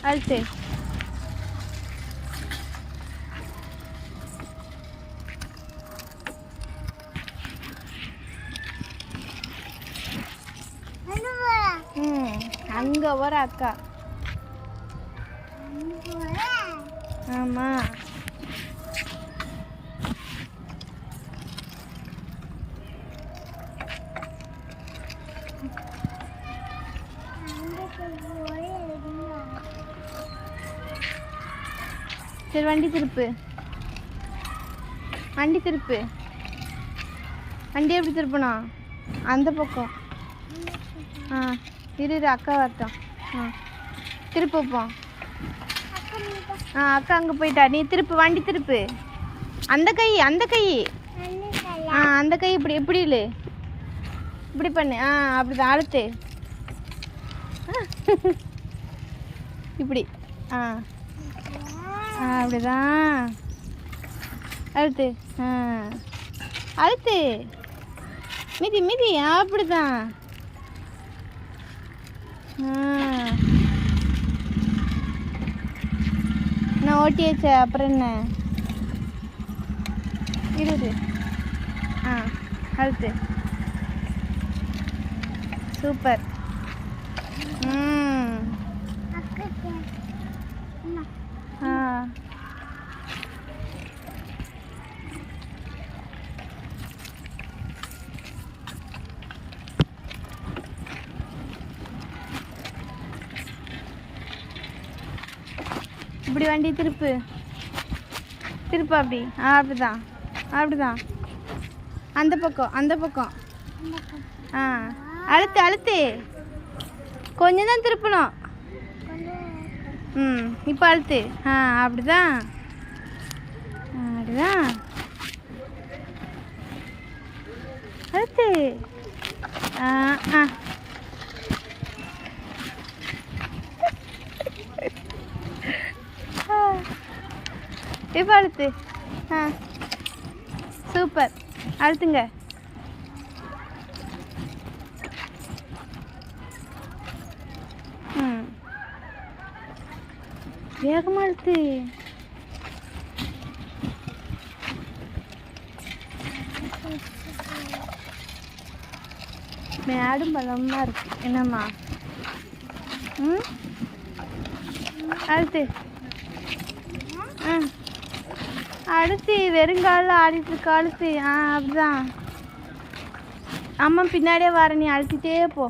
அழுத்து. அங்க வர அக்கா. ஆமா. சரி வண்டி திருப்பு. வண்டி திருப்பு. வண்டி எப்படி திருப்பணும்? அந்த பக்கம். இரு அக்கா வரட்டும். திருப்பப்போம். அக்கா அங்கே போயிட்டா. நீ திருப்பு. வண்டி திருப்பு. அந்த கை அந்த கை. அந்த கை இப்படி இப்படி இல்லை, இப்படி பண்ணு. அப்படிதான். அழுத்து. இப்படி. அப்படிதான். அழுத்து. அழுத்து. மிதி மிதி. அப்படிதான். நான் ஓட்டியாச்சா, அப்புறம் என்ன? இரு. அழுத்து. சூப்பர். இப்படி வண்டி திருப்பு. திருப்பு. அப்படி. அப்படிதான். அப்படிதான். அந்த பக்கம் அந்த பக்கம். அழுத்து அழுத்து. கொஞ்சம் தான் திருப்பணும். இப்போ அழுத்து. அப்படிதான். அப்படிதான். அழுத்து. இப்போ அழுத்து. சூப்பர். அழுத்துங்க. வேகமா அழுத்து. மேடும் பலமா இருக்கு. என்னம்மா? அழுத்து. அழுத்து. வெறுங்காலில் ஆடிட்டு இருக்க. அழுத்து. அப்படிதான். அம்மா பின்னாடியே வர. நீ அழுத்திட்டே போ.